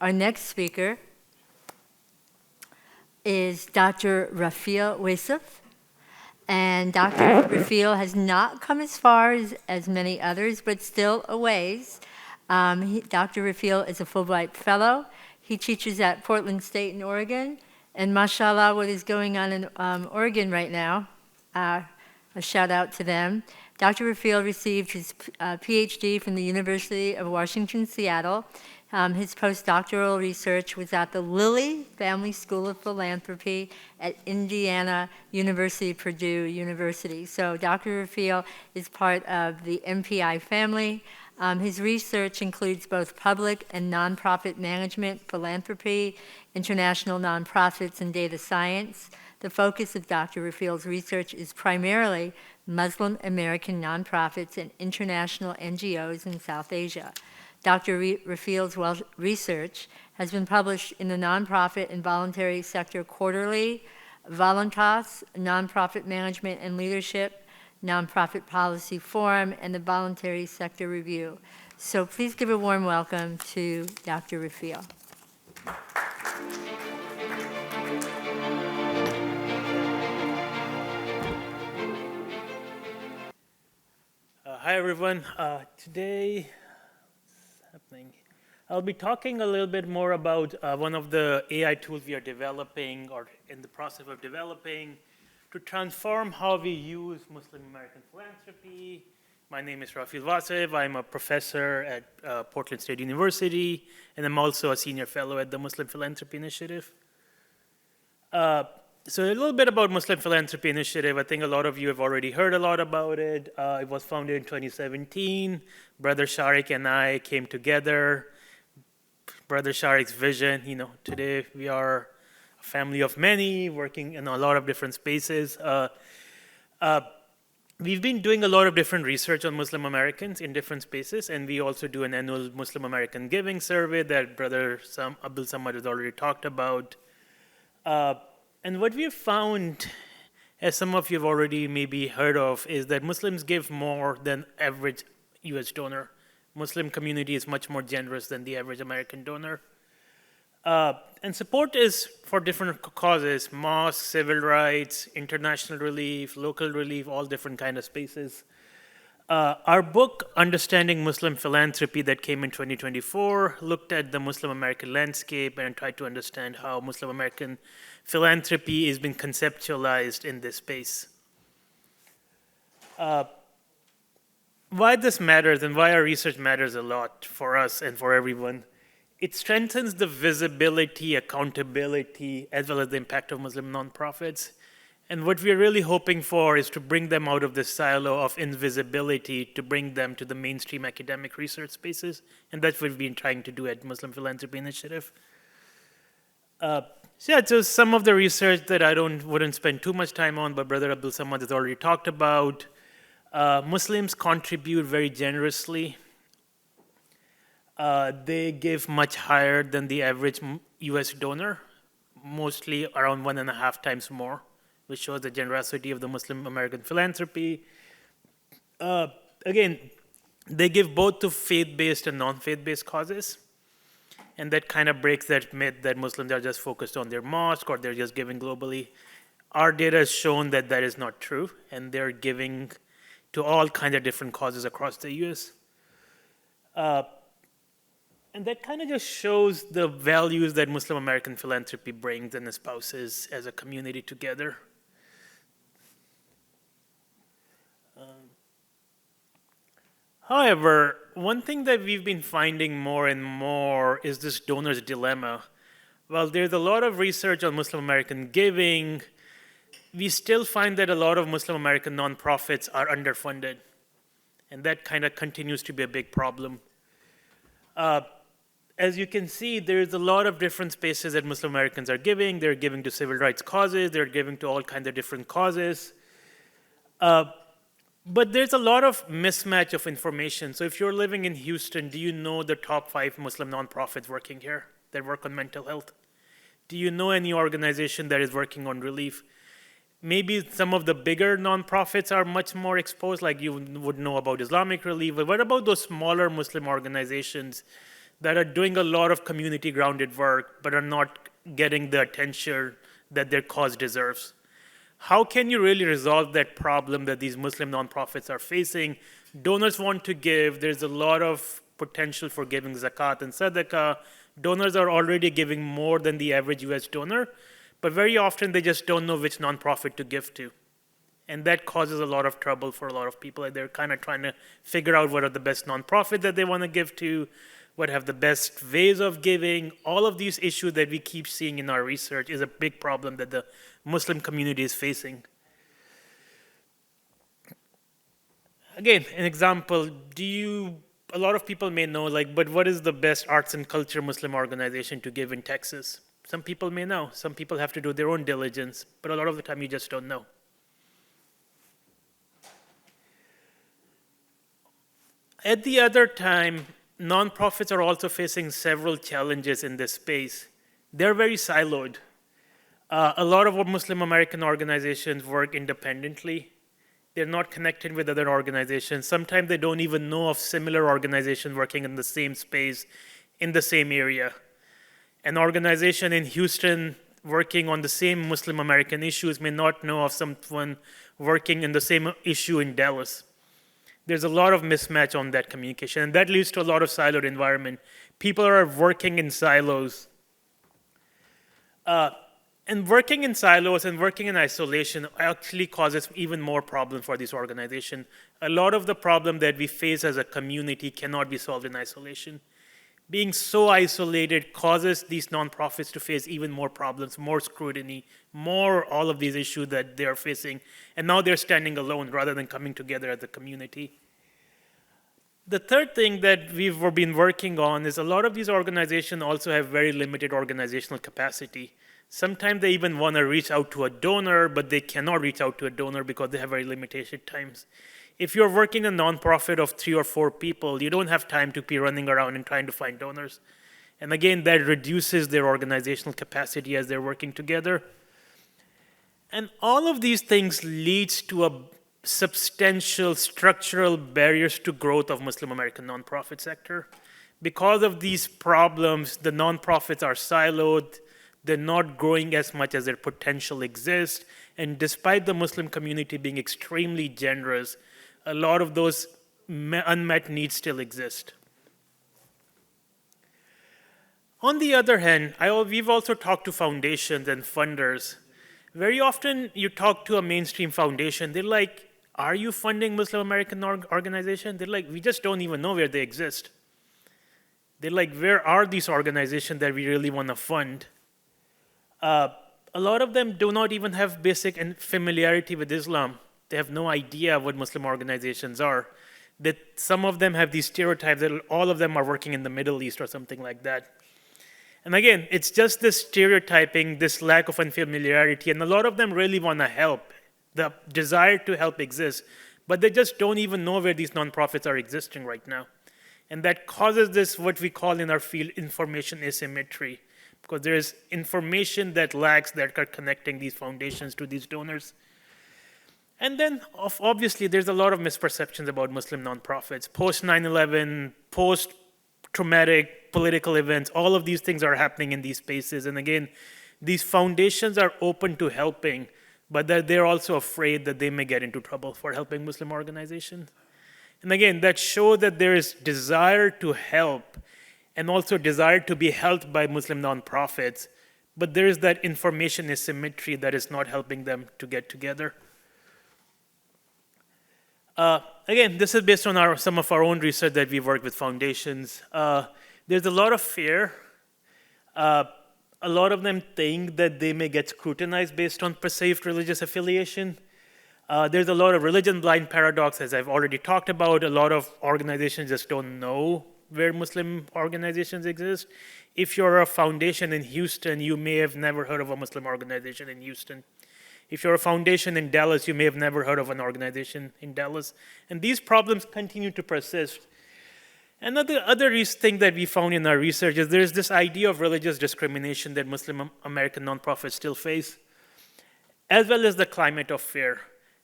Our next speaker is Dr. Rafeel Wasif. And Dr. Rafeel has not come as far as many others, but still a ways. Dr. Rafeel is a Fulbright Fellow. He teaches at Portland State in Oregon. And mashallah, what is going on in Oregon right now, a shout out to them. Dr. Rafeel received his PhD from the University of Washington, Seattle. His postdoctoral research was at the Lilly Family School of Philanthropy at Indiana University, Purdue University. So Dr. Rafeel is part of the MPI family. His research includes both public and nonprofit management, philanthropy, international nonprofits, and data science. The focus of Dr. Rafeel's research is primarily Muslim American nonprofits and international NGOs in South Asia. Dr. Rafeel's research has been published in the Nonprofit and Voluntary Sector Quarterly, Voluntas, Nonprofit Management and Leadership, Nonprofit Policy Forum, and the Voluntary Sector Review. So please give a warm welcome to Dr. Rafeel. Hi, everyone. Today, I'll be talking a little bit more about one of the AI tools we are developing or in the process of developing to transform how we use Muslim American philanthropy. My name is Rafeel Wasif. I'm a professor at Portland State University, and I'm also a senior fellow at the Muslim Philanthropy Initiative. So a little bit about Muslim Philanthropy Initiative. I think a lot of you have already heard a lot about it. It was founded in 2017. Brother Sharik and I came together. Brother Sharik's vision, today we are a family of many working in a lot of different spaces. We've been doing a lot of different research on Muslim Americans in different spaces, and we also do an annual Muslim American Giving Survey that Brother Abdul Samad has already talked about. And what we've found, as some of you have already maybe heard of, is that Muslims give more than average US donor. Muslim community is much more generous than the average American donor. And support is for different causes: mosques, civil rights, international relief, local relief, all different kind of spaces. Our book, Understanding Muslim Philanthropy, that came in 2024, looked at the Muslim American landscape and tried to understand how Muslim American philanthropy is being conceptualized in this space. Why this matters and why our research matters a lot for us and for everyone. It strengthens the visibility, accountability, as well as the impact of Muslim nonprofits. And what we're really hoping for is to bring them out of this silo of invisibility, to bring them to the mainstream academic research spaces. And that's what we've been trying to do at Muslim Philanthropy Initiative. So some of the research that I wouldn't spend too much time on, but Brother Abdul Samad has already talked about. Muslims contribute very generously. They give much higher than the average US donor, mostly around 1.5 times more, which shows the generosity of the Muslim American philanthropy. Again, they give both to faith-based and non-faith-based causes. And that kind of breaks that myth that Muslims are just focused on their mosque or they're just giving globally. Our data has shown that that is not true, and they're giving to all kinds of different causes across the US. And that kind of just shows the values that Muslim American philanthropy brings and espouses as a community together. However, one thing that we've been finding more and more is this donor's dilemma. While there's a lot of research on Muslim American giving, we still find that a lot of Muslim American nonprofits are underfunded. And that kind of continues to be a big problem. As you can see, there's a lot of different spaces that Muslim Americans are giving. They're giving to civil rights causes. They're giving to all kinds of different causes. But there's a lot of mismatch of information. So if you're living in Houston, do you know the top 5 Muslim nonprofits working here that work on mental health? Do you know any organization that is working on relief? maybe some of the bigger nonprofits are much more exposed, like you would know about Islamic Relief. But what about those smaller Muslim organizations that are doing a lot of community-grounded work but are not getting the attention that their cause deserves? How can you really resolve that problem that these Muslim nonprofits are facing? Donors want to give. There's a lot of potential for giving zakat and sadaqah. Donors are already giving more than the average US donor, but very often they just don't know which nonprofit to give to. And that causes a lot of trouble for a lot of people. They're kind of trying to figure out what are the best nonprofits that they want to give to, what have the best ways of giving. All of these issues that we keep seeing in our research is a big problem that the Muslim community is facing. Again, an example, a lot of people may know, but what is the best arts and culture Muslim organization to give in Texas? Some people may know. Some people have to do their own diligence, but a lot of the time you just don't know. At the other time, nonprofits are also facing several challenges in this space. They're very siloed. A lot of Muslim American organizations work independently. They're not connected with other organizations. Sometimes they don't even know of similar organizations working in the same space, in the same area. An organization in Houston working on the same Muslim American issues may not know of someone working in the same issue in Dallas. There's a lot of mismatch on that communication, and that leads to a lot of siloed environment. People are working in silos. And working in silos and working in isolation actually causes even more problems for this organization. A lot of the problem that we face as a community cannot be solved in isolation. Being so isolated causes these nonprofits to face even more problems, more scrutiny, more all of these issues that they're facing. And now they're standing alone rather than coming together as a community. The third thing that we've been working on is a lot of these organizations also have very limited organizational capacity. Sometimes they even want to reach out to a donor, but they cannot reach out to a donor because they have very limited times. If you're working a nonprofit of 3 or 4 people, you don't have time to be running around and trying to find donors. And again, that reduces their organizational capacity as they're working together. And all of these things leads to a substantial structural barriers to growth of Muslim American nonprofit sector. Because of these problems, the nonprofits are siloed. They're not growing as much as their potential exists. And despite the Muslim community being extremely generous, a lot of those unmet needs still exist. On the other hand, we've also talked to foundations and funders. Very often you talk to a mainstream foundation, they're like, are you funding Muslim American organizations? They're like, we just don't even know where they exist. They're like, where are these organizations that we really want to fund? A lot of them do not even have basic familiarity with Islam. They have no idea what Muslim organizations are. That some of them have these stereotypes that all of them are working in the Middle East or something like that. And again, it's just this stereotyping, this lack of unfamiliarity, and a lot of them really want to help. The desire to help exists, but they just don't even know where these nonprofits are existing right now. And that causes this, what we call in our field, information asymmetry, because there is information that lacks that are connecting these foundations to these donors. And then, obviously, there's a lot of misperceptions about Muslim nonprofits. Post 9/11, post-traumatic political events, all of these things are happening in these spaces. And again, these foundations are open to helping, but they're also afraid that they may get into trouble for helping Muslim organizations. And again, that shows that there is desire to help and also desire to be helped by Muslim nonprofits, but there is that information asymmetry that is not helping them to get together. Again, this is based on some of our own research that we've worked with foundations. There's a lot of fear. A lot of them think that they may get scrutinized based on perceived religious affiliation. There's a lot of religion blind paradox, as I've already talked about. A lot of organizations just don't know where Muslim organizations exist. If you're a foundation in Houston, you may have never heard of a Muslim organization in Houston. If you're a foundation in Dallas, you may have never heard of an organization in Dallas. And these problems continue to persist. Another thing that we found in our research is there's this idea of religious discrimination that Muslim American nonprofits still face. as well as the climate of fear,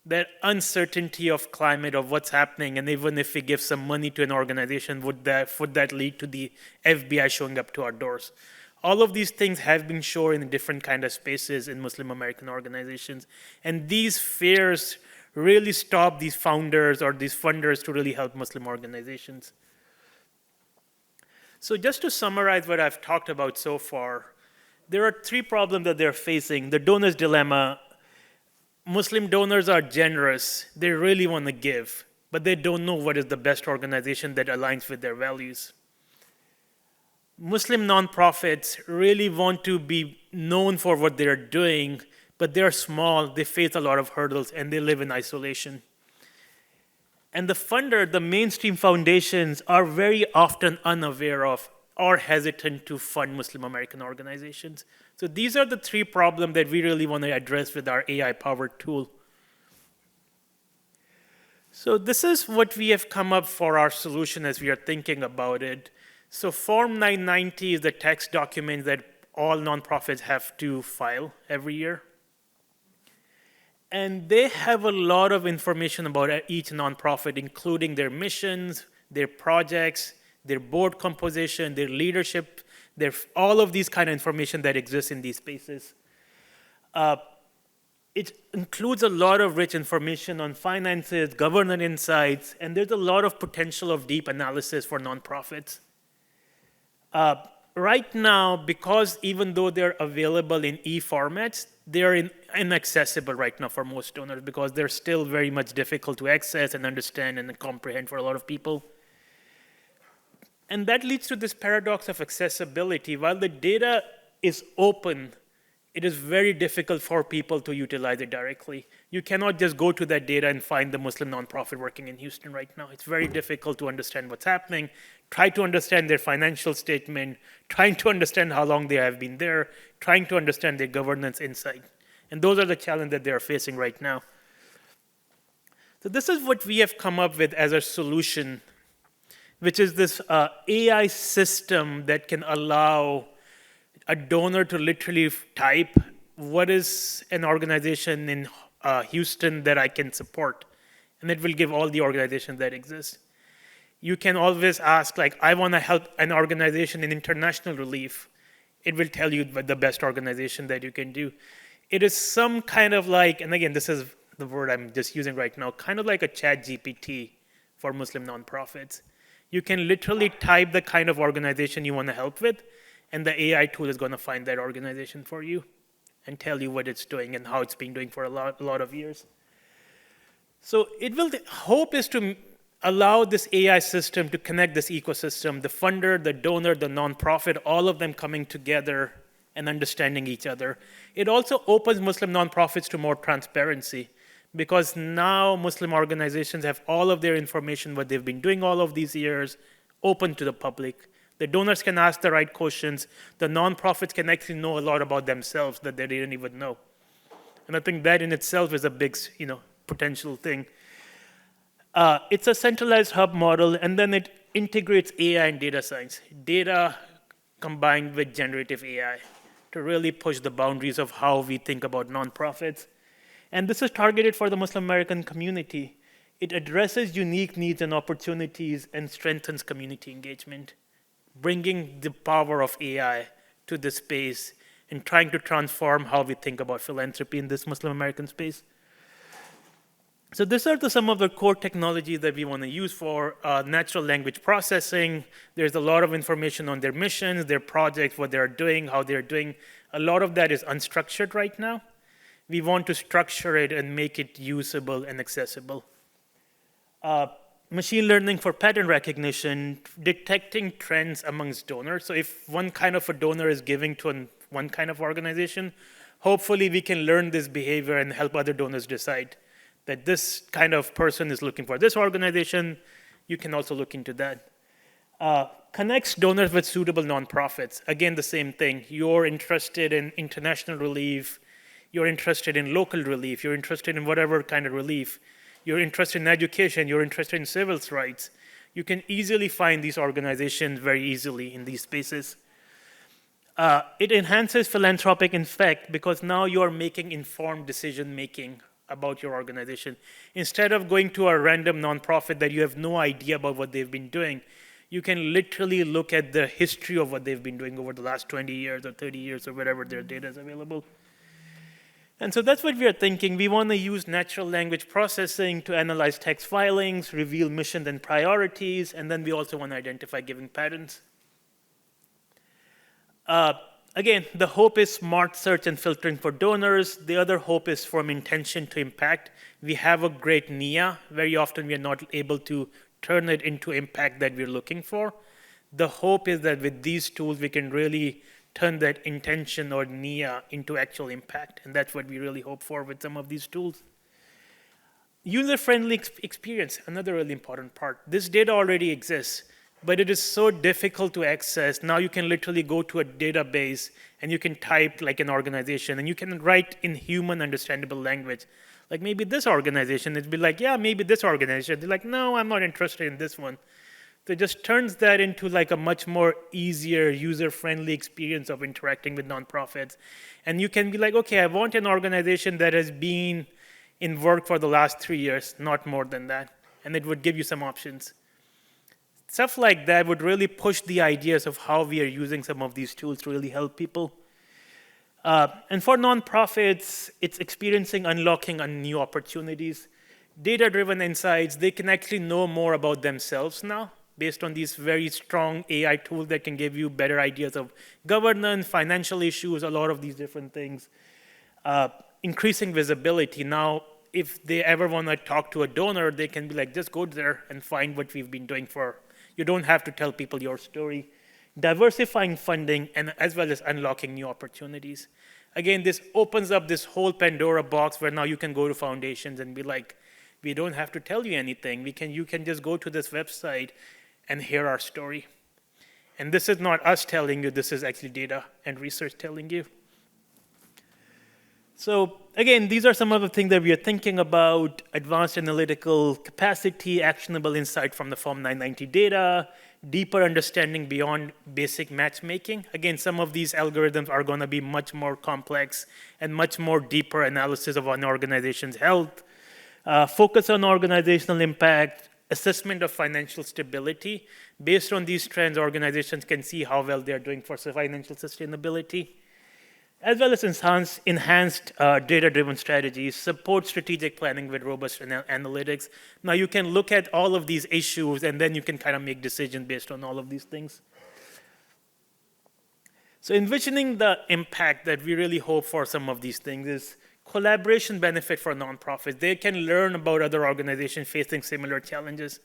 that uncertainty of climate of what's happening, and even if we give some money to an organization, would that lead to the FBI showing up to our doors? All of these things have been shown in different kind of spaces in Muslim American organizations, and these fears really stop these founders or these funders to really help Muslim organizations. So just to summarize what I've talked about so far, there are 3 problems that they're facing. The donor's dilemma. Muslim donors are generous. They really want to give, but they don't know what is the best organization that aligns with their values. Muslim nonprofits really want to be known for what they're doing, but they're small, they face a lot of hurdles, and they live in isolation. And the funder, the mainstream foundations, are very often unaware of or hesitant to fund Muslim American organizations. So these are the 3 problems that we really want to address with our AI-powered tool. So this is what we have come up for our solution as we are thinking about it. So Form 990 is the text document that all nonprofits have to file every year. And they have a lot of information about each nonprofit, including their missions, their projects, their board composition, their leadership, all of these kind of information that exists in these spaces. It includes a lot of rich information on finances, governance insights, and there's a lot of potential of deep analysis for nonprofits. Right now, because even though they're available in e-formats, they're inaccessible right now for most donors because they're still very much difficult to access and understand and comprehend for a lot of people. And that leads to this paradox of accessibility. While the data is open, it is very difficult for people to utilize it directly. You cannot just go to that data and find the Muslim nonprofit working in Houston right now. It's very difficult to understand what's happening, try to understand their financial statement, trying to understand how long they have been there, trying to understand their governance insight. And those are the challenges that they're facing right now. So this is what we have come up with as a solution, which is this AI system that can allow a donor to literally type, what is an organization in Houston that I can support? And it will give all the organizations that exist. You can always ask, like, I want to help an organization in international relief. It will tell you the best organization that you can do. It is some kind of like, and again, this is the word I'm just using right now, kind of like a chat GPT for Muslim nonprofits. You can literally type the kind of organization you want to help with, and the AI tool is going to find that organization for you and tell you what it's doing and how it's been doing for a lot of years. So the hope is to allow this AI system to connect this ecosystem, the funder, the donor, the nonprofit, all of them coming together and understanding each other. It also opens Muslim nonprofits to more transparency because now Muslim organizations have all of their information, what they've been doing all of these years, open to the public. The donors can ask the right questions. The nonprofits can actually know a lot about themselves that they didn't even know. And I think that in itself is a big, potential thing. It's a centralized hub model, and then it integrates AI and data science. Data combined with generative AI to really push the boundaries of how we think about nonprofits. And this is targeted for the Muslim American community. It addresses unique needs and opportunities and strengthens community engagement, bringing the power of AI to this space and trying to transform how we think about philanthropy in this Muslim American space. So these are some of the core technologies that we want to use for natural language processing. There's a lot of information on their missions, their projects, what they're doing, how they're doing. A lot of that is unstructured right now. We want to structure it and make it usable and accessible. Machine learning for pattern recognition, detecting trends amongst donors. So if one kind of a donor is giving to one kind of organization, hopefully we can learn this behavior and help other donors decide that this kind of person is looking for this organization. You can also look into that. Connects donors with suitable nonprofits. Again, the same thing. You're interested in international relief. You're interested in local relief. You're interested in whatever kind of relief. You're interested in education. You're interested in civil rights. You can easily find these organizations very easily in these spaces. It enhances philanthropic impact because now you are making informed decision-making about your organization. Instead of going to a random nonprofit that you have no idea about what they've been doing, you can literally look at the history of what they've been doing over the last 20 years or 30 years or wherever their data is available. And so that's what we are thinking. We want to use natural language processing to analyze text filings, reveal missions and priorities, and then we also want to identify giving patterns. Again, the hope is smart search and filtering for donors. The other hope is from intention to impact. We have a great NIA. Very often we are not able to turn it into impact that we're looking for. The hope is that with these tools, we can really turn that intention or NIA into actual impact. And that's what we really hope for with some of these tools. User-friendly experience, another really important part. This data already exists, but it is so difficult to access. Now you can literally go to a database and you can type like an organization and you can write in human understandable language. Like maybe this organization, it'd be like, yeah, maybe this organization. They're like, no, I'm not interested in this one. So it just turns that into like a much more easier, user-friendly experience of interacting with nonprofits. And you can be like, okay, I want an organization that has been in work for the last 3 years, not more than that. And it would give you some options. Stuff like that would really push the ideas of how we are using some of these tools to really help people. And for nonprofits, it's experiencing unlocking new opportunities. Data-driven insights, they can actually know more about themselves now based on these very strong AI tools that can give you better ideas of governance, financial issues, a lot of these different things. Increasing visibility. Now, if they ever want to talk to a donor, they can be like, just go there and find what we've been doing for. You don't have to tell people your story. Diversifying funding, and as well as unlocking new opportunities. Again, this opens up this whole Pandora box where now you can go to foundations and be like, we don't have to tell you anything. You can just go to this website and hear our story. And this is not us telling you, this is actually data and research telling you. So again, these are some of the things that we are thinking about: advanced analytical capacity, actionable insight from the Form 990 data, deeper understanding beyond basic matchmaking. Again, some of these algorithms are going to be much more complex and much more deeper analysis of an organization's health. Focus on organizational impact, assessment of financial stability. Based on these trends, organizations can see how well they're doing for financial sustainability, as well as enhanced data-driven strategies, support strategic planning with robust analytics. Now you can look at all of these issues and then you can kind of make decisions based on all of these things. So envisioning the impact that we really hope for some of these things is collaboration benefit for nonprofits. They can learn about other organizations facing similar challenges.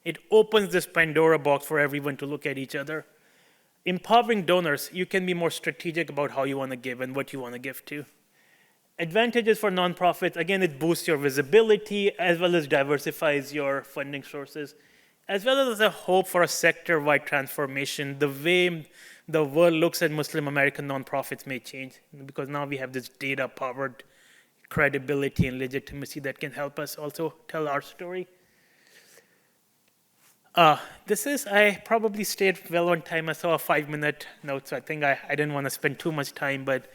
It opens this Pandora box for everyone to look at each other. Empowering donors, you can be more strategic about how you want to give and what you want to give to. Advantages for nonprofits, again, it boosts your visibility as well as diversifies your funding sources, as well as a hope for a sector-wide transformation. The way the world looks at Muslim American nonprofits may change because now we have this data-powered credibility and legitimacy that can help us also tell our story. I probably stayed well on time. I saw a 5-minute note, so I think I didn't want to spend too much time, but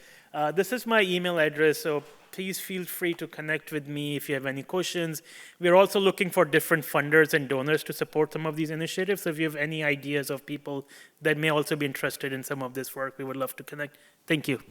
this is my email address, so please feel free to connect with me if you have any questions. We're also looking for different funders and donors to support some of these initiatives, so if you have any ideas of people that may also be interested in some of this work, we would love to connect. Thank you.